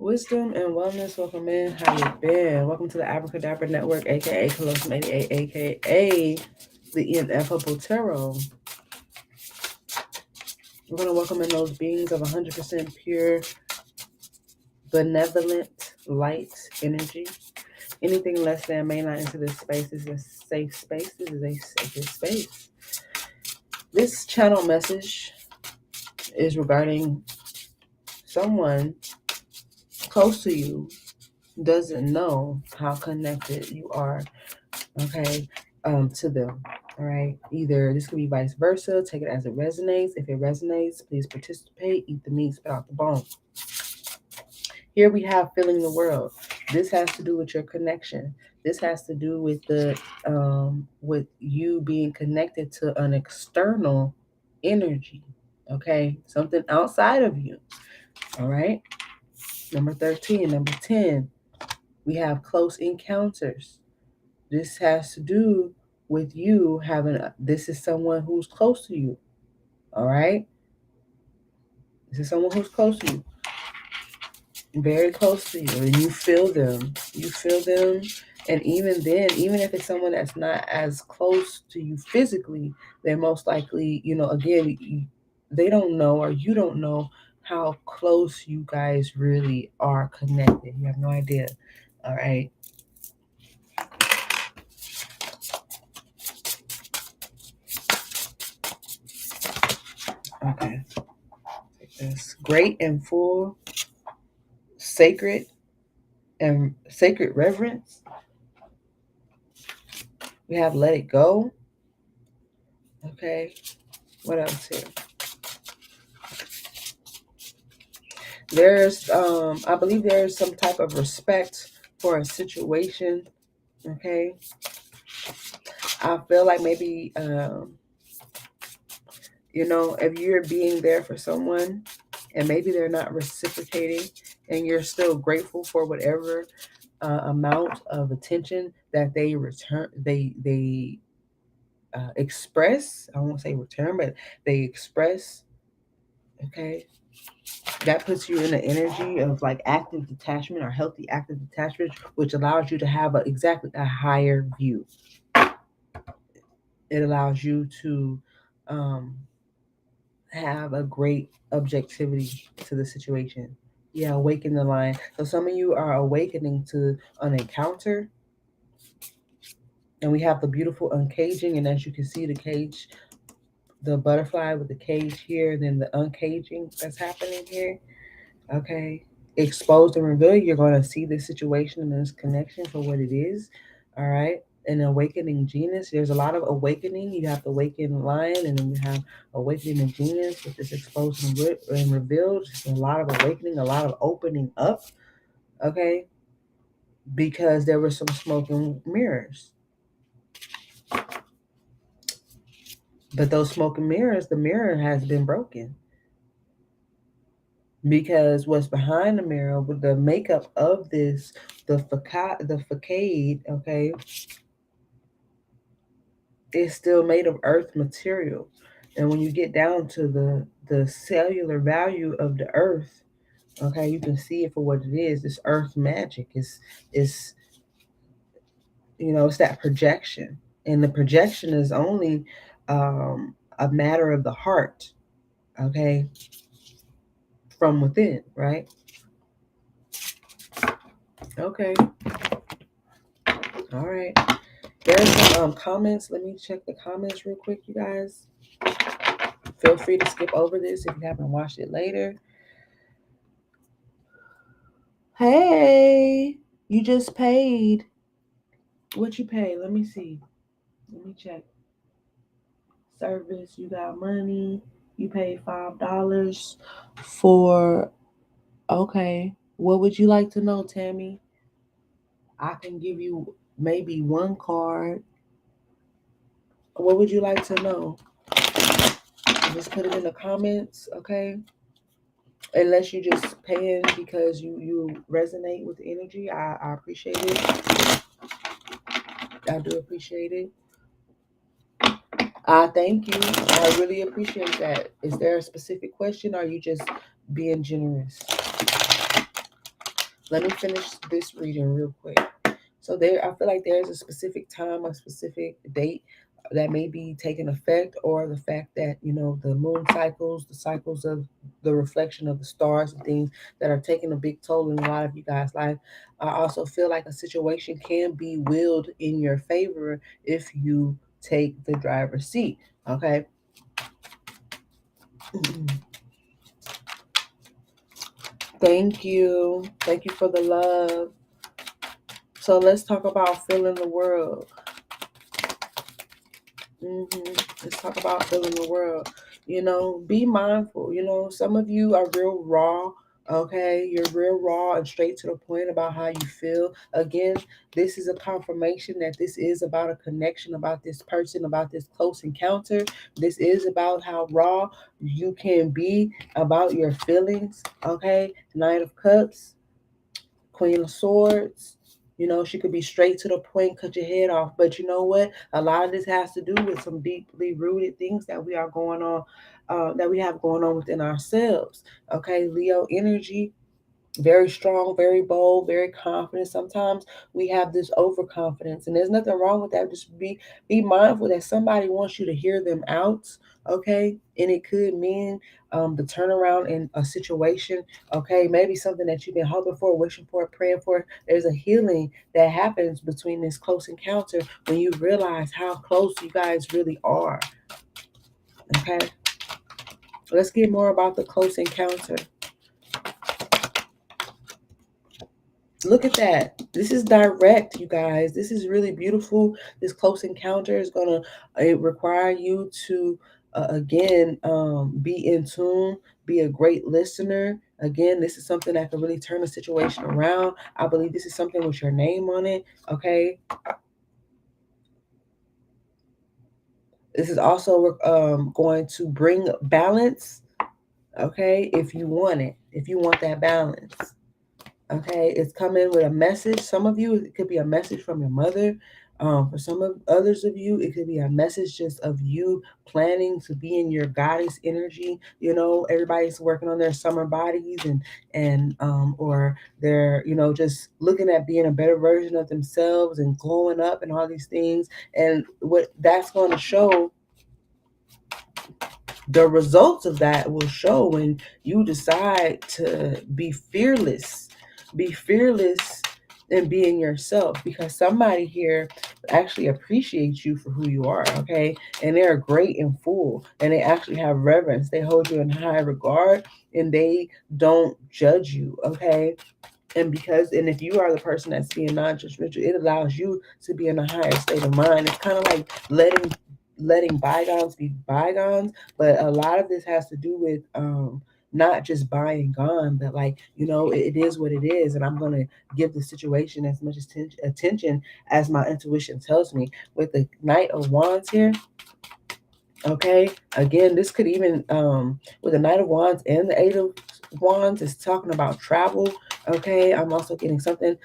Wisdom and wellness, welcome in. How you been? Welcome to the Abracadabra Network, aka Callosum 88, aka the Ineffable Tarot. We're going to welcome in those beings of 100% pure, benevolent, light energy. Anything less than may not enter this space. This is a safe space. This is a sacred space. This channel message is regarding someone close to you doesn't know how connected you are, okay, to them. All right. Either this could be vice versa. Take it as it resonates. If it resonates, please participate. Eat the meat, spit out the bone. Here we have filling the world. This has to do with your connection. This has to do with you being connected to an external energy. Okay, something outside of you. All right. Number 13, number 10. We have close encounters. This has to do with you this is someone who's close to you. All right. This is someone who's close to you. Very close to you. And you feel them. You feel them. And even then, even if it's someone that's not as close to you physically, they're most likely, again, they don't know or you don't know how close you guys really are connected. You have no idea. All right. Okay. Take this. Great and full, sacred reverence. We have let it go. Okay. What else here? There's I believe there's some type of respect for a situation. Okay. I feel like maybe if you're being there for someone and maybe they're not reciprocating and you're still grateful for whatever amount of attention that they express. I won't say return, but they express. Okay. That puts you in the energy of like active detachment or healthy active detachment, which allows you to have exactly a higher view. It allows you to have a great objectivity to the situation. Yeah, awaken the line. So some of you are awakening to an encounter. And we have the beautiful uncaging. And as you can see, the cage, the butterfly with the cage here, then the uncaging that's happening here. Okay. Exposed and revealed, you're going to see this situation and this connection for what it is. All right. An awakening genius. There's a lot of awakening. You have the awakened lion, and then you have awakening and genius with this exposed and revealed. Just a lot of awakening, a lot of opening up. Okay. Because there were some smoke and mirrors. But those smoke and mirrors, the mirror has been broken. Because what's behind the mirror with the makeup of this, the facade, okay, is still made of earth material. And when you get down to the cellular value of the earth, okay, you can see it for what it is. This earth magic is it's that projection. And the projection is only a matter of the heart, okay, from within, right? Okay. All right. There's some comments. Let me check the comments real quick, you guys. Feel free to skip over this if you haven't watched it later. Hey, you just paid. What you pay? Let me see. Let me check. Service, you got money. You paid $5 for. Okay. What would you like to know, Tammy? I can give you maybe one card. What would you like to know? Just put it in the comments, okay? Unless you just paying because you resonate with the energy, I appreciate it. I do appreciate it. Thank you. I really appreciate that. Is there a specific question or are you just being generous? Let me finish this reading real quick. So there, I feel like there's a specific time, a specific date that may be taking effect, or the fact that the moon cycles, the cycles of the reflection of the stars and things that are taking a big toll in a lot of you guys' life. I also feel like a situation can be willed in your favor if you take the driver's seat. Okay. Thank you. Thank you for the love. So let's talk about feeling the world. Let's talk about feeling the world. Be mindful. Some of you are real raw. Okay, you're real raw and straight to the point about how you feel. Again, this is a confirmation that this is about a connection, about this person, about this close encounter. This is about how raw you can be about your feelings. Okay, Knight of Cups, Queen of Swords. She could be straight to the point, cut your head off. But you know what? A lot of this has to do with some deeply rooted things that we are going on, that we have going on within ourselves. Okay, Leo energy, very strong, very bold, very confident. Sometimes we have this overconfidence, and there's nothing wrong with that. Just be mindful that somebody wants you to hear them out, okay? And it could mean the turnaround in a situation, okay? Maybe something that you've been hoping for, wishing for, praying for. There's a healing that happens between this close encounter when you realize how close you guys really are, okay? Let's get more about the close encounter. Look at that. This is direct, you guys. This is really beautiful. This close encounter is going to require you to, again, be in tune, be a great listener. Again, this is something that can really turn a situation around. I believe this is something with your name on it, okay? This is also going to bring balance, okay, if you want it, if you want that balance. Okay, it's coming with a message. Some of you, it could be a message from your mother. For some of others of you, it could be a message just of you planning to be in your goddess energy. Everybody's working on their summer bodies and or they're just looking at being a better version of themselves and glowing up and all these things. And what that's going to show, the results of that will show when you decide to be fearless. Be fearless in being yourself, because somebody here actually appreciates you for who you are, okay? And they're great and full, and they actually have reverence. They hold you in high regard, and they don't judge you, okay? And if you are the person that's being non-judgmental, it allows you to be in a higher state of mind. It's kind of like letting bygones be bygones, but a lot of this has to do with not just buying gone, but like it is what it is, and I'm going to give the situation as much attention as my intuition tells me. With the Knight of Wands here, okay, again, this could even with the Knight of Wands and the Eight of Wands is talking about travel. Okay, I'm also getting something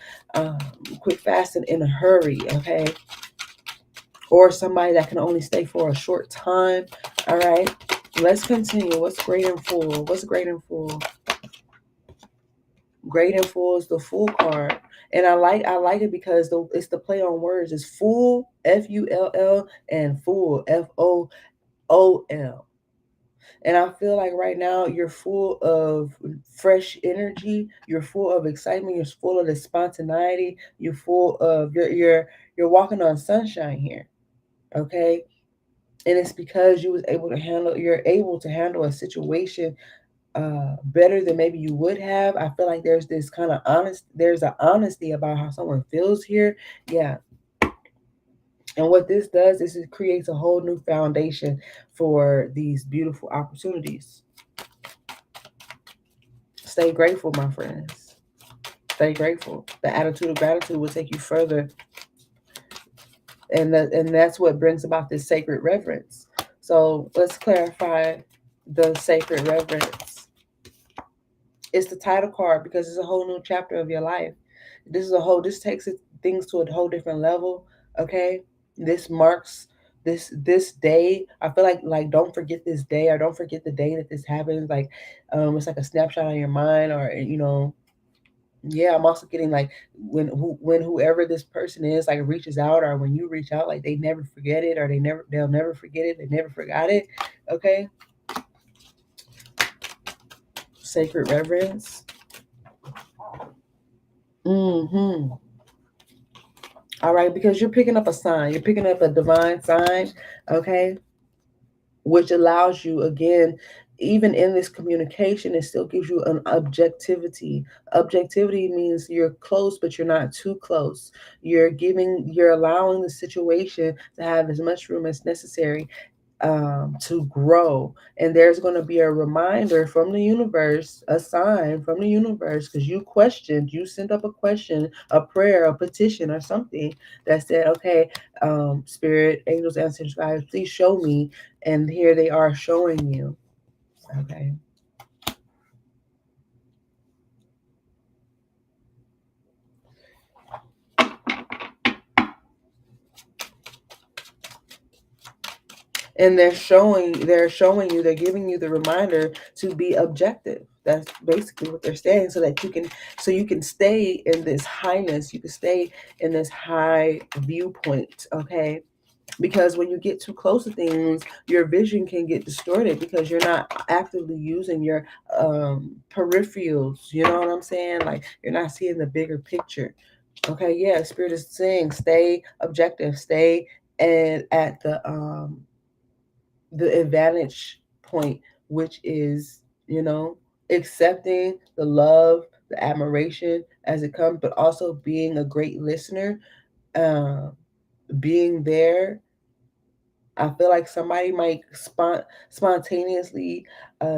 quick, fast, and in a hurry. Okay, or somebody that can only stay for a short time. All right, let's continue. What's great and full? What's great and full? Great and full is the Fool card, and I like it because it's the play on words. It's Fool, Full, and Fool, FOOL. And I feel like right now you're full of fresh energy. You're full of excitement. You're full of the spontaneity. You're full of you're walking on sunshine here. Okay, and it's because you're able to handle a situation better than maybe you would have. I feel like there's this kind of there's an honesty about how someone feels here. Yeah. And what this does is it creates a whole new foundation for these beautiful opportunities. Stay grateful, my friends. Stay grateful. The attitude of gratitude will take you further. And that's what brings about this sacred reverence. So let's clarify the sacred reverence. It's the title card because it's a whole new chapter of your life. This takes things to a whole different level. Okay, this marks this day. I feel like don't forget this day, or don't forget the day that this happens. Like it's like a snapshot on your mind, or Yeah, I'm also getting like when whoever this person is like reaches out, or when you reach out, like they never forget it, or they'll never forget it. They never forgot it. Okay. Sacred reverence. Mm-hmm. All right, because you're picking up a sign. You're picking up a divine sign. Okay, which allows you again, even in this communication, it still gives you an objectivity. Objectivity means you're close but you're not too close. You're allowing the situation to have as much room as necessary, to grow. And there's going to be a reminder from the universe, a sign from the universe, because you sent up a question, a prayer, a petition, or something that said, okay, spirit, angels, ancestors, guys, please show me. And here they are showing you. Okay. And they're giving you the reminder to be objective. That's basically what they're saying, so that you can stay in this highness, you can stay in this high viewpoint. Okay, because when you get too close to things, your vision can get distorted because you're not actively using your peripherals. You know what I'm saying? Like, you're not seeing the bigger picture. Okay, yeah, spirit is saying stay objective, stay and at the advantage point, which is, accepting the love, the admiration as it comes, but also being a great listener, uh, being there. I feel like somebody might spontaneously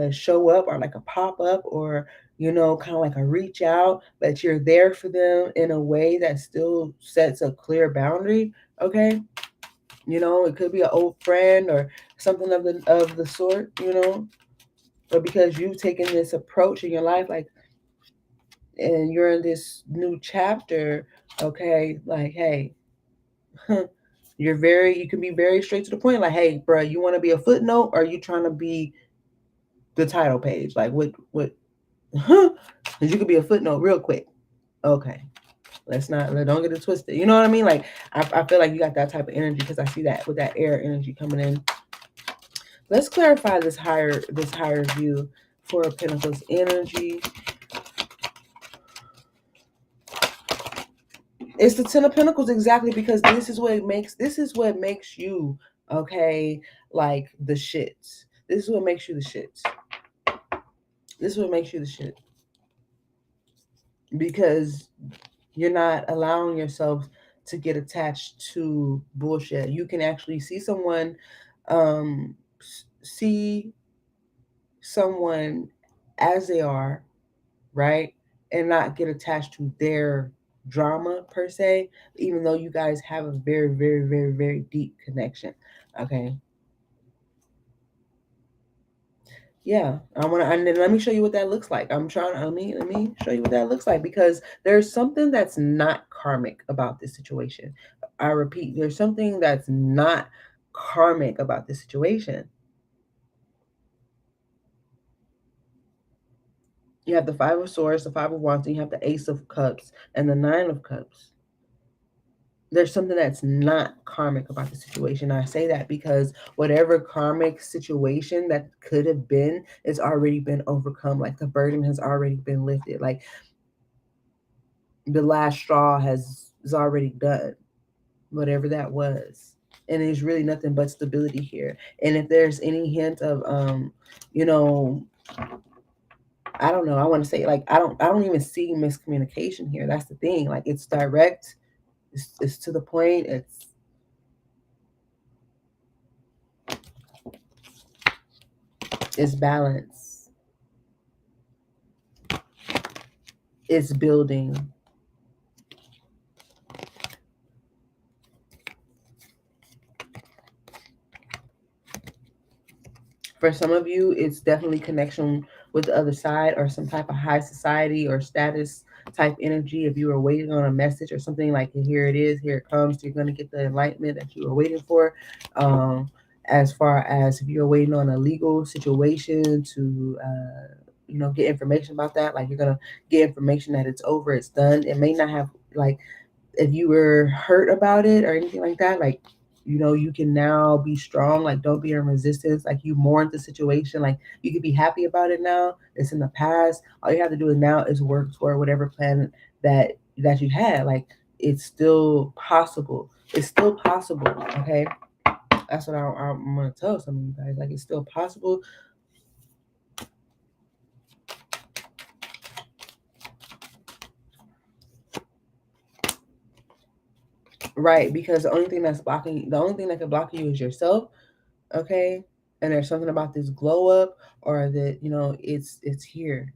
show up, or like a pop up, or kind of like a reach out, but you're there for them in a way that still sets a clear boundary. Okay, it could be an old friend or something of the sort, but because you've taken this approach in your life, like, and you're in this new chapter, okay, like, hey, you can be very straight to the point, like, hey, bro, you want to be a footnote, or are you trying to be the title page? Like, what? Because you could be a footnote real quick. Okay, don't get it twisted. You know what I mean? Like, I feel like you got that type of energy, because I see that with that air energy coming in. Let's clarify this higher view for Pentacles energy. It's the Ten of Pentacles, exactly, because this is what makes you, okay, like the shits. This is what makes you the shits. This is what makes you the shit. Because you're not allowing yourself to get attached to bullshit. You can actually um see someone as they are, right? And not get attached to their drama per se, even though you guys have a very, very, very, very deep connection. Okay. Yeah, I want to, and then let me show you what that looks like. Let me show you what that looks like, because there's something that's not karmic about this situation. I repeat, there's something that's not karmic about this situation. You have the Five of Swords, the Five of Wands, and you have the Ace of Cups and the Nine of Cups. There's something that's not karmic about the situation. I say that because whatever karmic situation that could have been, it's already been overcome. Like, the burden has already been lifted. Like, the last straw is already done, whatever that was. And there's really nothing but stability here. And if there's any hint of you know I don't know, I want to say, like, I don't even see miscommunication here. That's the thing. Like, it's direct, it's to the point, it's balance, it's building. For some of you, it's definitely connection with the other side, or some type of high society or status type energy. If you were waiting on a message or something, like, here it is, here it comes, you're going to get the enlightenment that you were waiting for. As far as if you're waiting on a legal situation to get information about that. Like, you're gonna get information that it's over, it's done. It may not have, like, if you were hurt about it or anything like that, like, you can now be strong. Like, don't be in resistance. Like, you mourn the situation. Like, you could be happy about it now. It's in the past. All you have to do is now is work toward whatever plan that you had. Like, it's still possible. It's still possible. Okay, that's what I'm gonna tell some of you guys. Like, it's still possible. Right, because the only thing that can block you is yourself. Okay, and there's something about this glow up, or that it's here.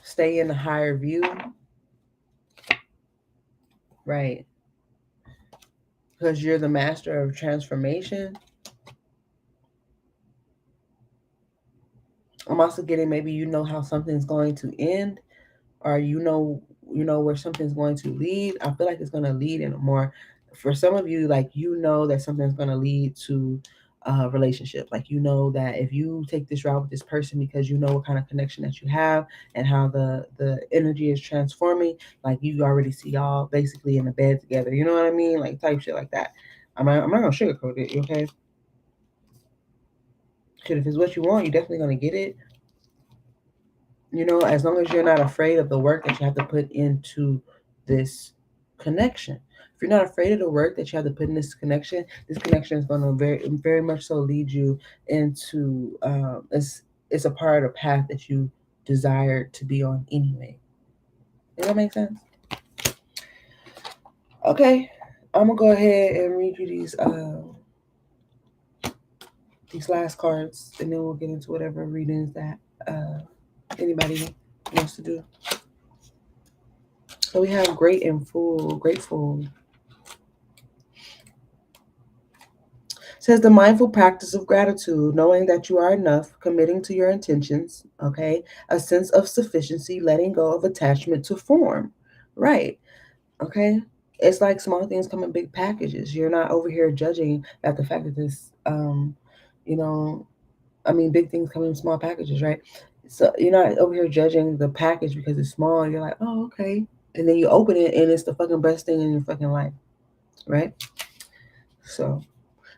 Stay in the higher view. Right, because you're the master of transformation. I'm also getting, maybe how something's going to end, or where something's going to lead. I feel like it's going to lead in a more, for some of you, like, that something's going to lead to a relationship. Like, that if you take this route with this person, because what kind of connection that you have, and how the energy is transforming. Like, you already see y'all basically in the bed together, you know what I mean, like, type shit like that. I'm not gonna sugarcoat it, okay? Shit, if it's what you want, you're definitely gonna get it. As long as you're not afraid of the work that you have to put into this connection. If you're not afraid of the work that you have to put in this connection is going to very, very much so lead you into, it's a part of the path that you desire to be on anyway. Does that make sense? Okay, I'm gonna go ahead and read you these last cards, and then we'll get into whatever readings that anybody wants to do. So we have grateful. It says the mindful practice of gratitude, knowing that you are enough, committing to your intentions, okay? A sense of sufficiency, letting go of attachment to form. Right. Okay. It's like small things come in big packages. You're not over here judging at the fact that this you know, big things come in small packages, right? So you're not over here judging the package because it's small. You're like, oh, okay. And then you open it and it's the fucking best thing in your fucking life. Right? So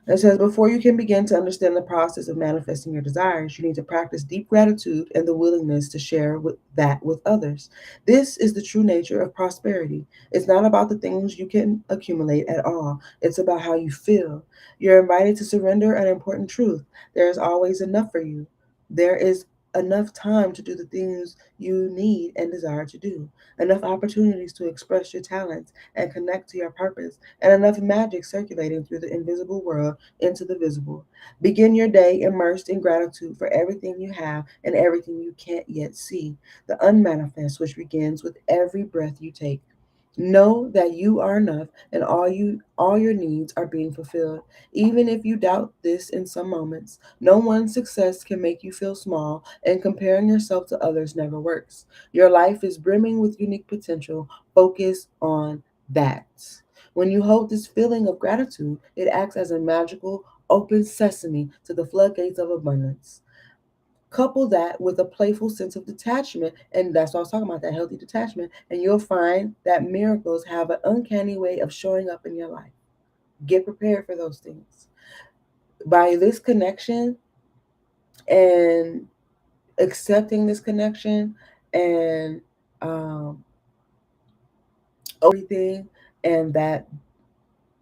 it says, before you can begin to understand the process of manifesting your desires, you need to practice deep gratitude and the willingness to share that with others. This is the true nature of prosperity. It's not about the things you can accumulate at all, it's about how you feel. You're invited to surrender an important truth. There is always enough for you. There is enough time to do the things you need and desire to do, enough opportunities to express your talents and connect to your purpose, and enough magic circulating through the invisible world into the visible. Begin your day immersed in gratitude for everything you have and everything you can't yet see, the unmanifest which begins with every breath you take. Know that you are enough and all your needs are being fulfilled. Even if you doubt this in some moments, no one's success can make you feel small, and comparing yourself to others never works. Your life is brimming with unique potential. Focus on that. When you hold this feeling of gratitude, it acts as a magical open sesame to the floodgates of abundance. Couple that with a playful sense of detachment, and that's what I was talking about, that healthy detachment, and you'll find that miracles have an uncanny way of showing up in your life. Get prepared for those things. By this connection and accepting this connection and everything, and that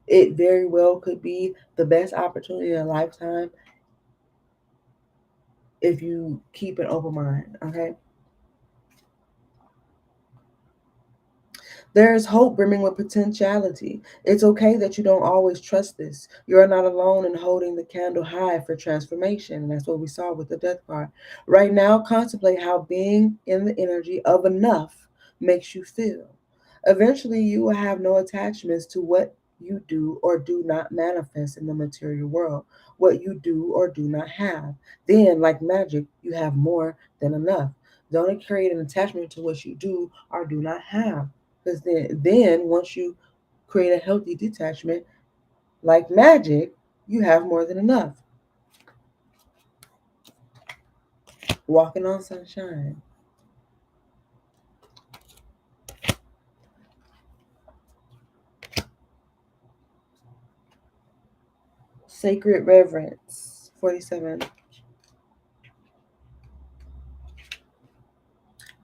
it very well could be the best opportunity in a lifetime if you keep an open mind, okay? There is hope brimming with potentiality. It's okay that you don't always trust this. You are not alone in holding the candle high for transformation. And that's what we saw with the death card. Right now, contemplate how being in the energy of enough makes you feel. Eventually, you will have no attachments to what you do or do not manifest in the material world, what you do or do not have. Then, like magic, you have more than enough. Don't create an attachment to what you do or do not have. Because then once you create a healthy detachment, like magic, You have more than enough. Walking on sunshine. Sacred reverence. 47.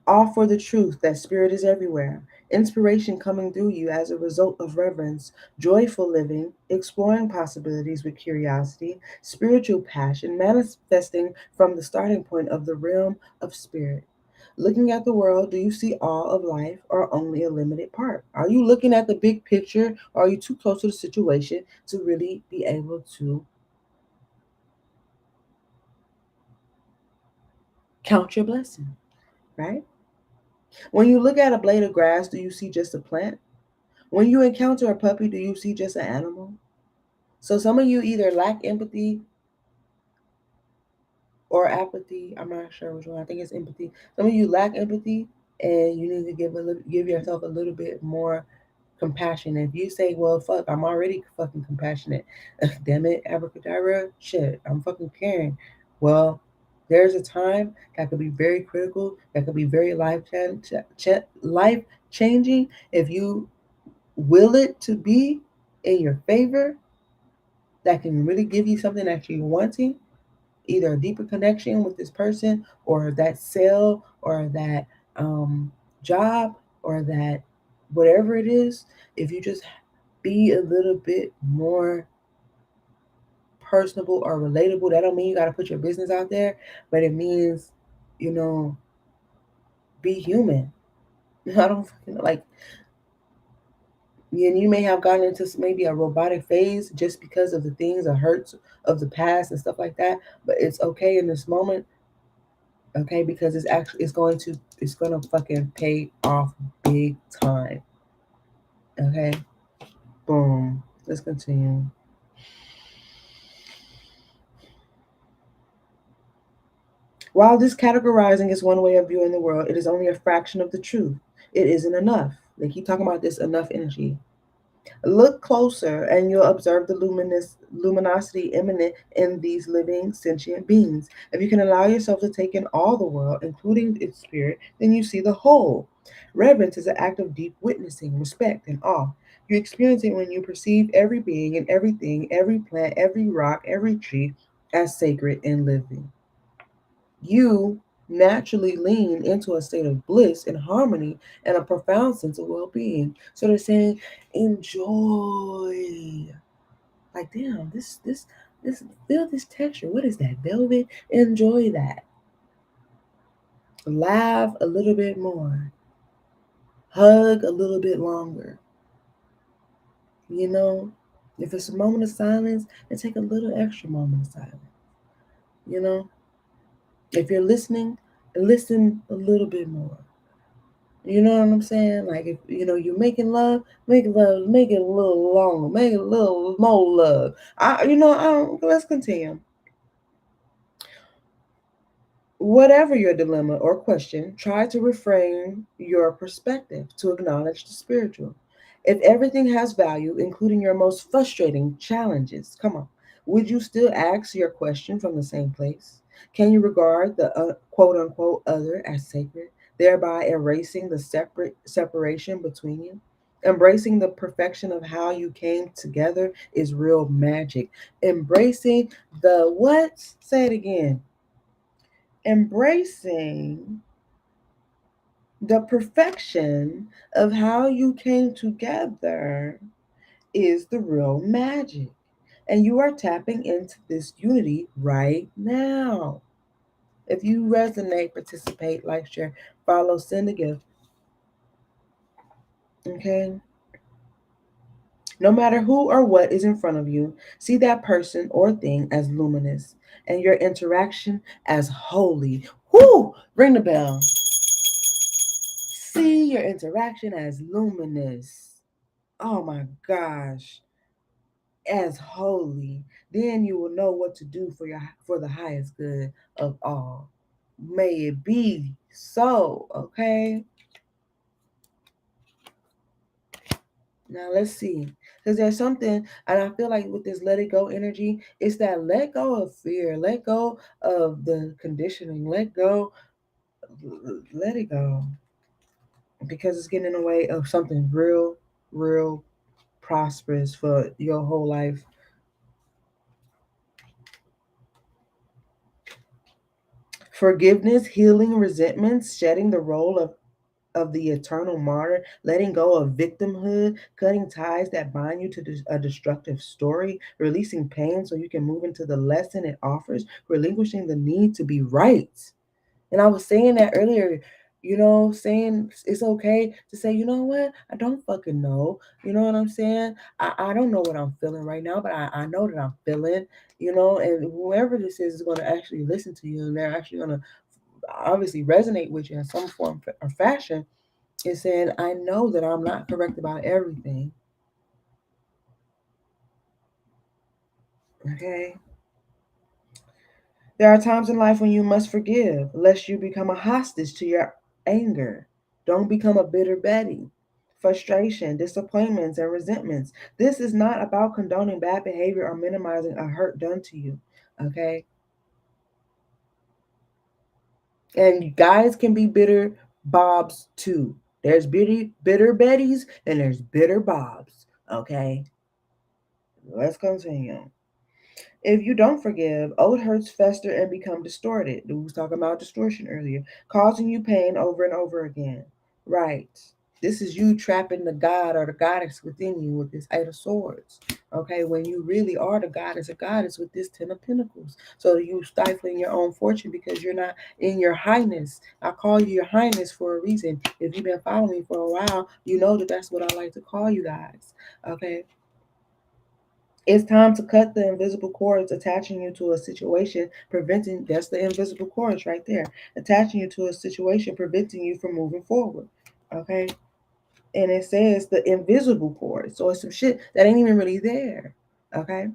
All for the truth that spirit is everywhere. Inspiration coming through you as a result of reverence, joyful living, exploring possibilities with curiosity, spiritual passion manifesting from the starting point of the realm of spirit. Looking at the world, do you see all of life or only a limited part? Are you looking at the big picture or are you too close to the situation to really be able to count your blessing, right? When you look at a blade of grass, do you see just a plant? When you encounter a puppy, do you see just an animal? So some of you either lack empathy or apathy. I'm not sure which one. I think it's empathy. Some of you lack empathy, and you need to give yourself a little bit more compassion. If you say, "Well, fuck, I'm already fucking compassionate," damn it, abracadabra, shit, I'm fucking caring. Well, there's a time that could be very critical. That could be very life changing if you will it to be in your favor, that can really give you something that you're wanting, either a deeper connection with this person or that sale or that job or that whatever it is. If you just be a little bit more personable or relatable, that don't mean you got to put your business out there, but it means, you know, be human. I don't fucking like. And you may have gotten into maybe a robotic phase just because of the things, the hurts of the past and stuff like that. But it's okay in this moment, okay, because it's gonna fucking pay off big time. Okay, boom. Let's continue. While this categorizing is one way of viewing the world, it is only a fraction of the truth. It isn't enough. They keep talking about this enough energy. Look closer and you'll observe the luminosity imminent in these living sentient beings. If you can allow yourself to take in all the world, including its spirit, then you see the whole. Reverence is an act of deep witnessing, respect, and awe. You experience it when you perceive every being and everything, every plant, every rock, every tree as sacred and living. You naturally lean into a state of bliss and harmony and a profound sense of well-being. So they're saying, enjoy. Like, damn, this feel this texture. What is that? Velvet? Enjoy that. Laugh a little bit more. Hug a little bit longer. You know, if it's a moment of silence, then take a little extra moment of silence. You know, if you're listening, listen a little bit more. You know what I'm saying? Like, if you know you're making love, make love, make it a little longer, make it a little more love. Let's continue. Whatever your dilemma or question, try to reframe your perspective to acknowledge the spiritual. If everything has value, including your most frustrating challenges, come on, would you still ask your question from the same place? Can you regard the quote unquote other as sacred, thereby erasing the separation between you? Embracing the perfection of how you came together is real magic. Embracing the what? Say it again. Embracing the perfection of how you came together is the real magic. And you are tapping into this unity right now. If you resonate, participate, like, share, follow, send a gift. Okay? No matter who or what is in front of you, see that person or thing as luminous and your interaction as holy. Whoo! Ring the bell. See your interaction as luminous. Oh my gosh, as holy. Then you will know what to do for the highest good of all. May it be so, okay? Now let's see. Because there's something, and I feel like with this let it go energy, it's that let go of fear, let go of the conditioning, let it go. Because it's getting in the way of something real, real prosperous for your whole life. Forgiveness, healing resentments, shedding the role of the eternal martyr, letting go of victimhood, cutting ties that bind you to a destructive story, releasing pain so you can move into the lesson it offers, relinquishing the need to be right. And I was saying that earlier, saying it's okay to say, you know what, I don't fucking know. You know what I'm saying? I don't know what I'm feeling right now, but I know that I'm feeling, and whoever this is going to actually listen to you and they're actually going to obviously resonate with you in some form or fashion is saying, I know that I'm not correct about everything. Okay. There are times in life when you must forgive, lest you become a hostage to your anger. Don't become a bitter Betty. Frustration, disappointments, and resentments. This is not about condoning bad behavior or minimizing a hurt done to you. Okay. And guys can be bitter Bobs too. There's bitter Bettys and there's bitter Bobs. Okay. Let's continue. If you don't forgive, old hurts fester and become distorted. We was talking about distortion earlier, causing you pain over and over again. Right. This is you trapping the god or the goddess within you with this Eight of Swords. Okay, when you really are the goddess or goddess with this Ten of Pentacles. So you stifling your own fortune because you're not in your highness. I call you your highness for a reason. If you've been following me for a while, you know that that's what I like to call you guys. Okay, it's time to cut the invisible cords attaching you to a situation, preventing that's the invisible cords right there, attaching you to a situation, preventing you from moving forward. Okay. And it says the invisible cords. So it's some shit that ain't even really there. Okay.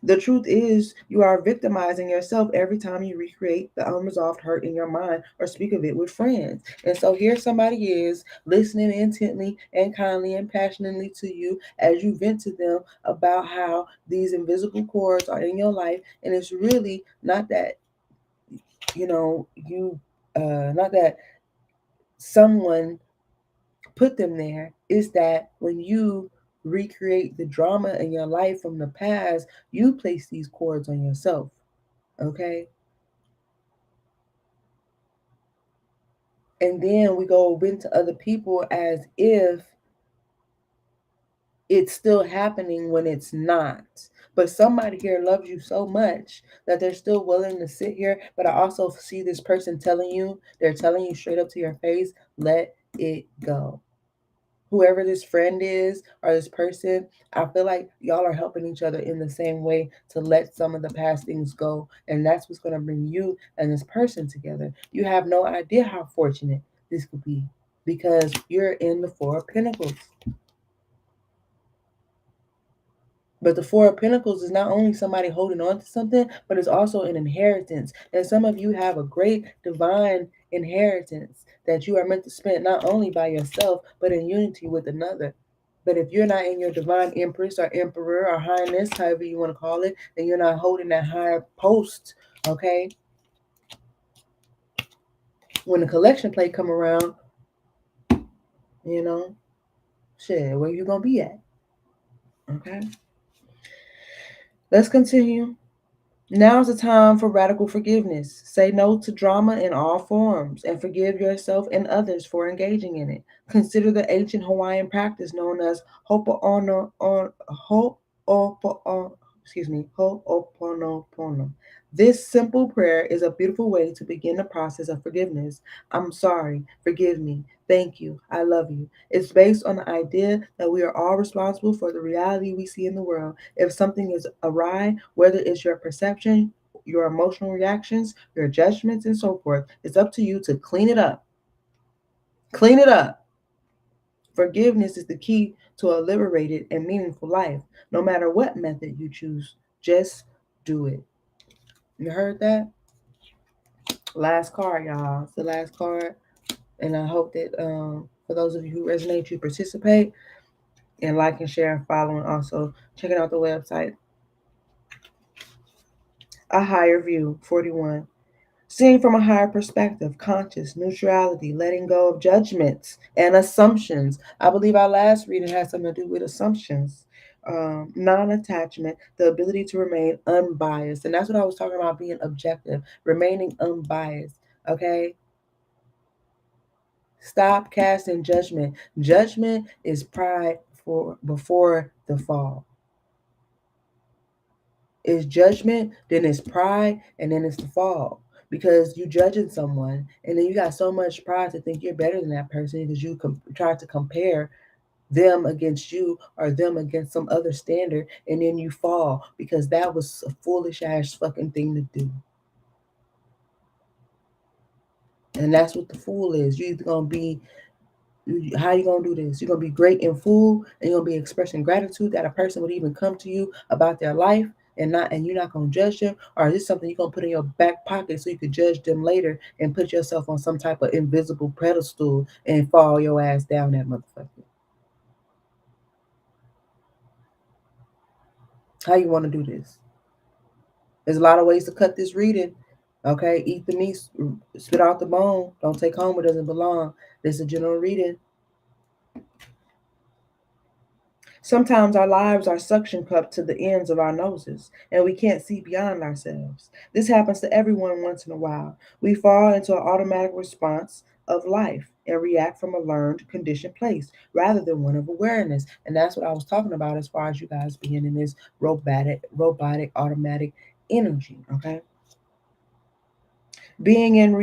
The truth is, you are victimizing yourself every time you recreate the unresolved hurt in your mind or speak of it with friends. And so here somebody is listening intently and kindly and passionately to you as you vent to them about how these invisible cords are in your life. And it's really not that, not that someone put them there, is that when you recreate the drama in your life from the past, you place these cords on yourself. Okay. And then we go into other people as if it's still happening when it's not. But somebody here loves you so much that they're still willing to sit here. But I also see this person they're telling you straight up to your face, let it go. Whoever this friend is or this person, I feel like y'all are helping each other in the same way to let some of the past things go. And that's what's going to bring you and this person together. You have no idea how fortunate this could be because you're in the Four of Pentacles. But the Four of Pentacles is not only somebody holding on to something, but it's also an inheritance. And some of you have a great divine inheritance that you are meant to spend not only by yourself, but in unity with another. But if you're not in your divine empress or emperor or highness, however you want to call it, then you're not holding that higher post, okay? When the collection plate come around, you know, shit, where you gonna be at? Okay. Let's continue. Now's the time for radical forgiveness. Say no to drama in all forms and forgive yourself and others for engaging in it. Consider the ancient Hawaiian practice known as Ho'oponopono. This simple prayer is a beautiful way to begin the process of forgiveness. I'm sorry, forgive me, thank you, I love you. It's based on the idea that we are all responsible for the reality we see in the world. If something is awry, whether it's your perception, your emotional reactions, your judgments, and so forth, it's up to you to clean it up. Clean it up. Forgiveness is the key to a liberated and meaningful life. No matter what method you choose, just do it. You heard that? Last card, y'all. It's the last card. And I hope that for those of you who resonate, you participate. And like and share and follow, and also checking out the website. A higher view, 41. Seeing from a higher perspective, conscious, neutrality, letting go of judgments and assumptions. I believe our last reading had something to do with assumptions. Non attachment, the ability to remain unbiased. And that's what I was talking about, being objective, remaining unbiased. Okay? Stop casting judgment. Judgment is pride before the fall. It's judgment, then it's pride, and then it's the fall. Because you judging someone, and then you got so much pride to think you're better than that person because you try to compare them against you or them against some other standard, and then you fall because that was a foolish ass fucking thing to do. And that's what the fool is. You either gonna be, how you gonna do this? You're gonna be great in full, and you're gonna be expressing gratitude that a person would even come to you about their life, and you're not gonna judge them, or is this something you're gonna put in your back pocket so you could judge them later and put yourself on some type of invisible pedestal and fall your ass down that motherfucker? How you wanna do this? There's a lot of ways to cut this reading. Okay, eat the meat, spit out the bone. Don't take home what doesn't belong. This is a general reading. Sometimes our lives are suction cupped to the ends of our noses, and we can't see beyond ourselves. This happens to everyone once in a while. We fall into an automatic response of life and react from a learned, conditioned place rather than one of awareness. And that's what I was talking about as far as you guys being in this robotic, automatic energy. Okay, being in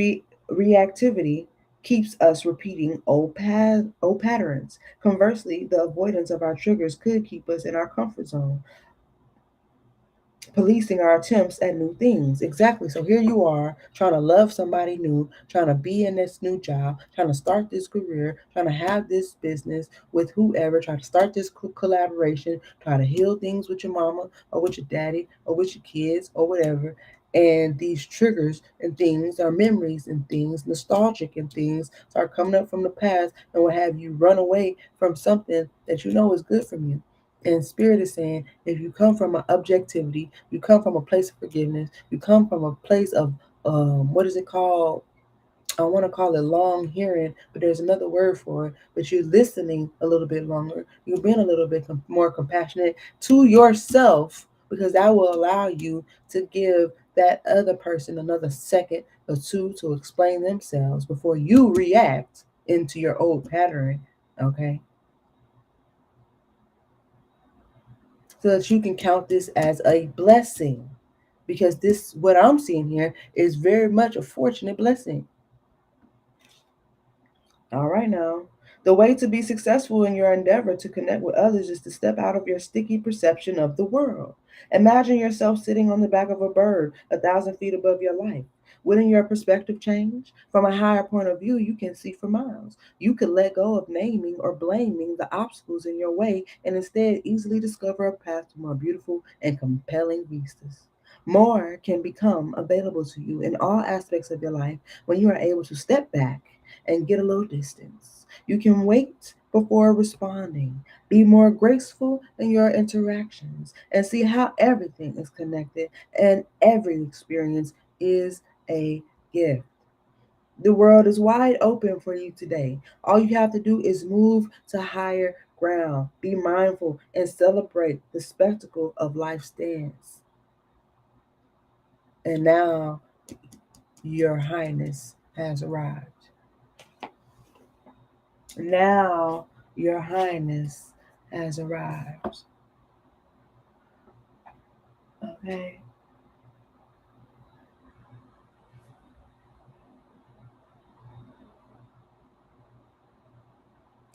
reactivity keeps us repeating old patterns. Conversely, the avoidance of our triggers could keep us in our comfort zone, policing our attempts at new things. Exactly. So here you are trying to love somebody new, trying to be in this new job, trying to start this career, trying to have this business with whoever, trying to start this collaboration, trying to heal things with your mama or with your daddy or with your kids or whatever. And these triggers and things are memories and things, nostalgic and things start coming up from the past and will have you run away from something that you know is good from you. And Spirit is saying, if you come from an objectivity, you come from a place of forgiveness, you come from a place of, what is it called? I want to call it long hearing, but there's another word for it. But you're listening a little bit longer. You're being a little bit more compassionate to yourself, because that will allow you to give that other person another second or two to explain themselves before you react into your old pattern. Okay. So that you can count this as a blessing, because this, what I'm seeing here, is very much a fortunate blessing. All right, now. The way to be successful in your endeavor to connect with others is to step out of your sticky perception of the world. Imagine yourself sitting on the back of a bird 1,000 feet above your life. Wouldn't your perspective change? From a higher point of view, you can see for miles. You could let go of naming or blaming the obstacles in your way and instead easily discover a path to more beautiful and compelling vistas. More can become available to you in all aspects of your life when you are able to step back and get a little distance. You can wait before responding, be more graceful in your interactions, and see how everything is connected and every experience is a gift. The world is wide open for you today. All you have to do is move to higher ground, be mindful, and celebrate the spectacle of life's dance. And now, Your Highness has arrived. Now, Your Highness has arrived. Okay.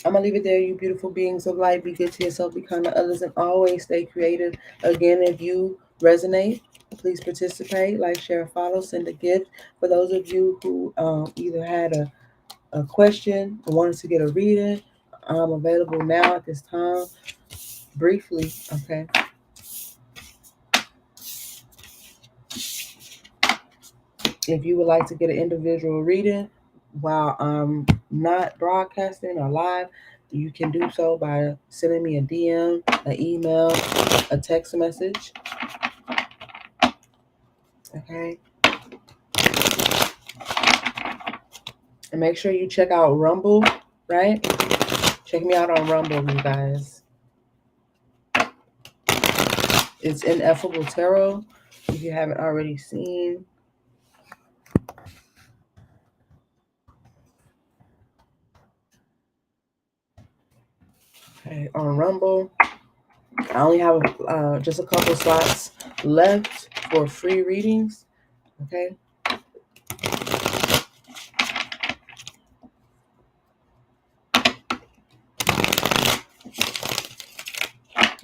I'm gonna leave it there, you beautiful beings of light. Be good to yourself, be kind to others, and always stay creative. Again, if you resonate, please participate, like, share, follow, send a gift. For those of you who either had a question or wanted to get a reading, I'm available now at this time. Briefly, okay. If you would like to get an individual reading while I'm not broadcasting or live, You can do so by sending me a DM, an email, a text message. Okay. And make sure you check out Rumble, right? Check me out on Rumble, you guys. It's Ineffable Tarot, if you haven't already seen. Okay, on Rumble, I only have just a couple slots left for free readings. Okay.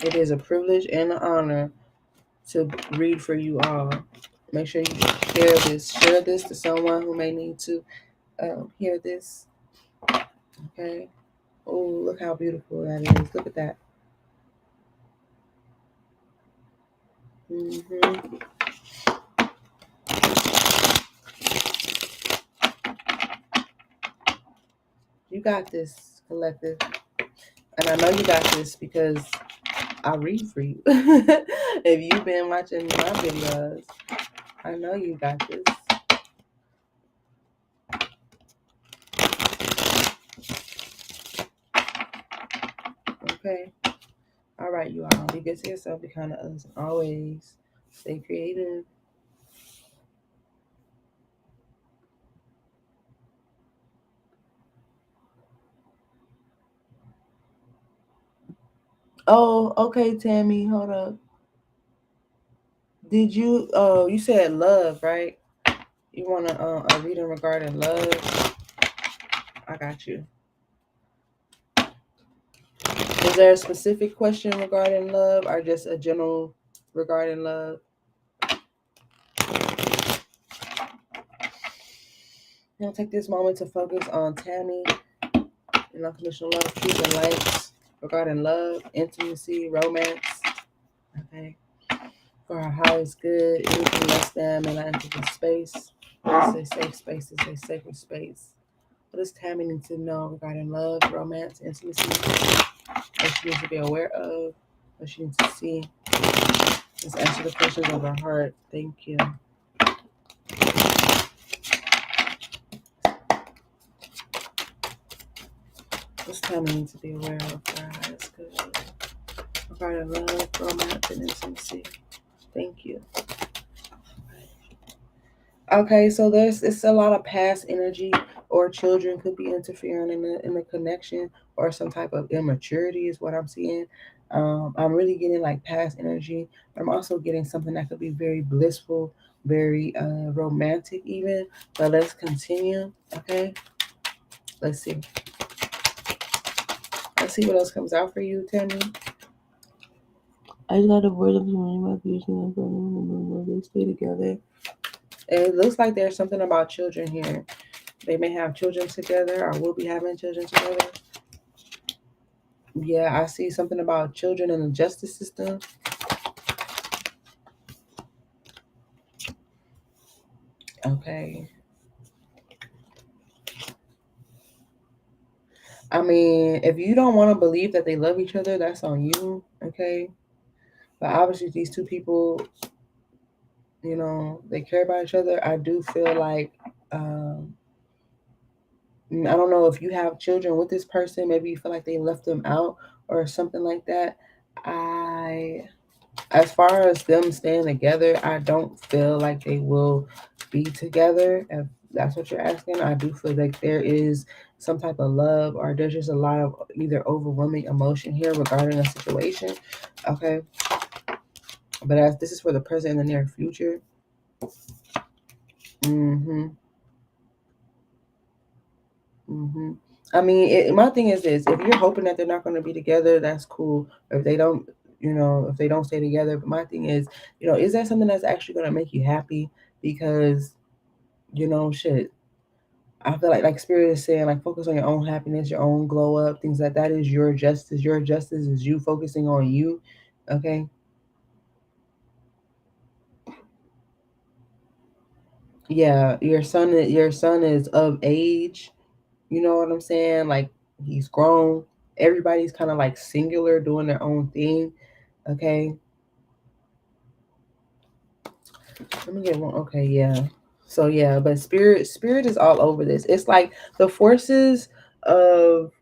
It is a privilege and an honor to read for you all. Make sure you share this. Share this to someone who may need to hear this. Okay. Oh, look how beautiful that is. Look at that. Mm-hmm. You got this, collective. And I know you got this because I read for you. If you've been watching my videos, I know you got this. Okay. All right, you all. Be good to yourself. Be kind to others. Always stay creative. Oh, okay, Tammy. Hold up. Did you? Oh, you said love, right? You want a reading regarding love? I got you. Is there a specific question regarding love, or just a general regarding love? Now take this moment to focus on Tammy and unconditional love, truth, and lights regarding love, intimacy, romance. Okay. For our highest good, anything less than may not enter this space. This is a safe space. This is a sacred space. What does Tammy need to know regarding love, romance, intimacy? What she needs to be aware of? What she needs to see? Let's answer the questions of her heart. Thank you. What's Tammy need to be aware of for our highest good? Regarding love, romance, and intimacy. Thank you. Okay, so it's a lot of past energy, or children could be interfering in the connection, or some type of immaturity is what I'm seeing. I'm really getting like past energy. I'm also getting something that could be very blissful, very romantic even. But let's continue. Okay, let's see. Let's see what else comes out for you, Tammy. I just got a word of my future. They stay together. It looks like there's something about children here. They may have children together, or will be having children together. Yeah, I see something about children in the justice system. Okay. I mean, if you don't want to believe that they love each other, that's on you. Okay. But obviously, these two people, they care about each other. I do feel like, I don't know if you have children with this person. Maybe you feel like they left them out or something like that. As far as them staying together, I don't feel like they will be together. If that's what you're asking, I do feel like there is some type of love, or there's just a lot of either overwhelming emotion here regarding a situation. Okay. But as this is for the present and the near future. Mm-hmm. Mm-hmm. I mean, my thing is this: if you're hoping that they're not going to be together, that's cool. Or if they don't, if they don't stay together. But my thing is that something that's actually going to make you happy? Because, shit. I feel like Spirit is saying, like, focus on your own happiness, your own glow up, things like that is your justice. Your justice is you focusing on you. Okay. Yeah, your son is of age. You know what I'm saying? Like, he's grown, everybody's kind of like singular, doing their own thing. Okay. Let me get one. Okay, yeah. So yeah, but spirit is all over this. It's like the forces of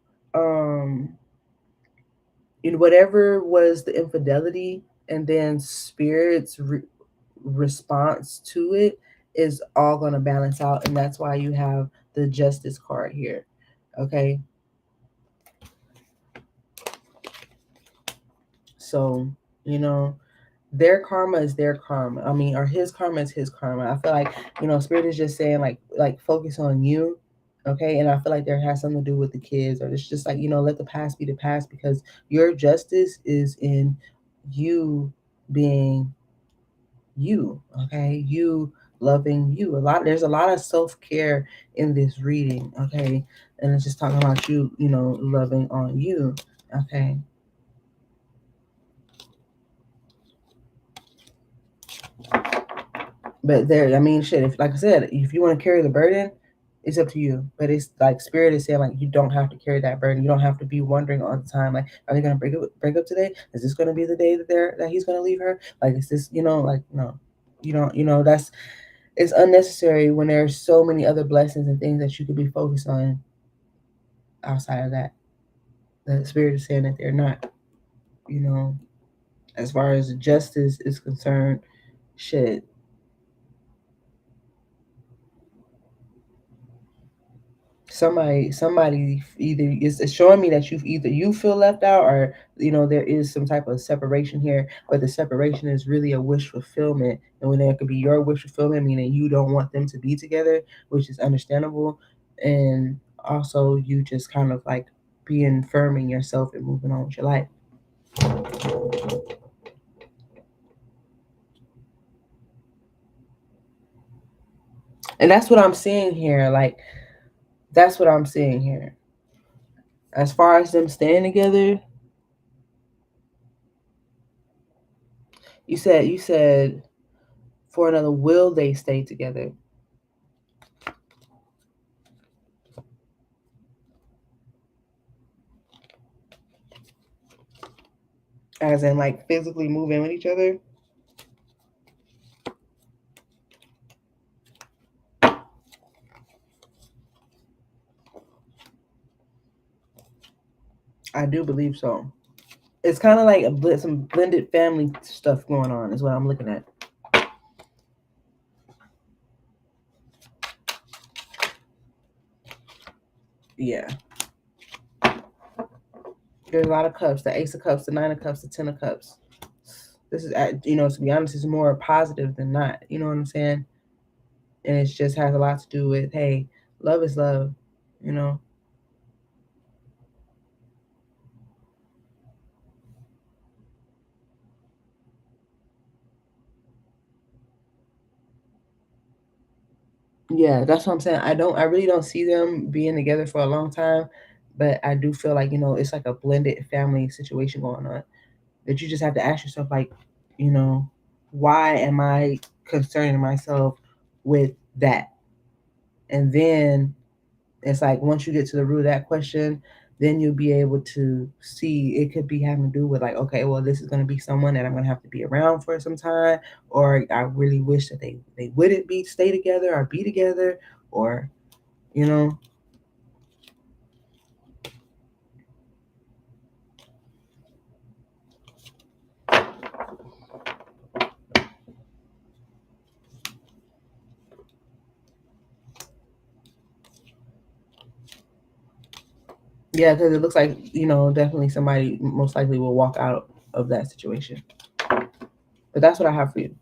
in whatever was the infidelity, and then spirit's response to it is all going to balance out, and that's why you have the justice card here. Okay. So, you know, their karma is their karma. I mean, or his karma is his karma. I feel like, spirit is just saying like focus on you. Okay. And I feel like there has something to do with the kids, or it's just like, let the past be the past, because your justice is in you being you. Okay. You loving you. There's a lot of self-care in this reading. Okay. And it's just talking about you, loving on you. Okay. But I mean, shit. If, like I said, if you want to carry the burden, it's up to you. But it's like spirit is saying, like, you don't have to carry that burden. You don't have to be wondering all the time, like, are they gonna break up today? Is this gonna be the day that he's gonna leave her? Like, is this, like, no, you don't. It's unnecessary when there's so many other blessings and things that you could be focused on outside of that. The spirit is saying that they're not. As far as justice is concerned, shit. Somebody either is showing me that you feel left out, or there is some type of separation here, but the separation is really a wish fulfillment, and when that could be your wish fulfillment, meaning you don't want them to be together, which is understandable, and also you just kind of like being firm in yourself and moving on with your life. And that's what I'm seeing here. Like, that's what I'm seeing here. As far as them staying together, you said for another, will they stay together? As in, like, physically move in with each other? I do believe so. It's kind of like some blended family stuff going on, is what I'm looking at. Yeah. There's a lot of cups: the Ace of Cups, the Nine of Cups, the Ten of Cups. This is, to be honest, it's more positive than not. You know what I'm saying? And it just has a lot to do with, hey, love is love. You know. Yeah, that's what I'm saying. I really don't see them being together for a long time, but I do feel like, it's like a blended family situation going on, that you just have to ask yourself, like, why am I concerning myself with that? And then it's like, once you get to the root of that question, then you'll be able to see it could be having to do with, like, okay, well, this is going to be someone that I'm going to have to be around for some time, or I really wish that they wouldn't stay together or be together, or, you know. Yeah, because it looks like, definitely somebody most likely will walk out of that situation. But that's what I have for you.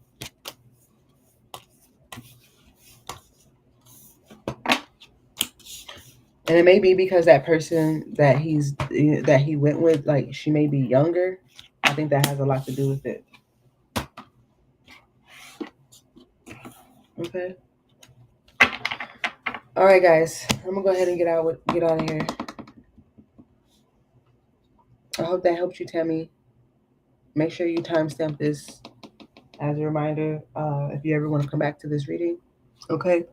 And it may be because that person that he went with, like, she may be younger. I think that has a lot to do with it. Okay. All right, guys. I'm gonna go ahead and get out of here. I hope that helped you, Tammy. Make sure you timestamp this as a reminder, if you ever want to come back to this reading. Okay.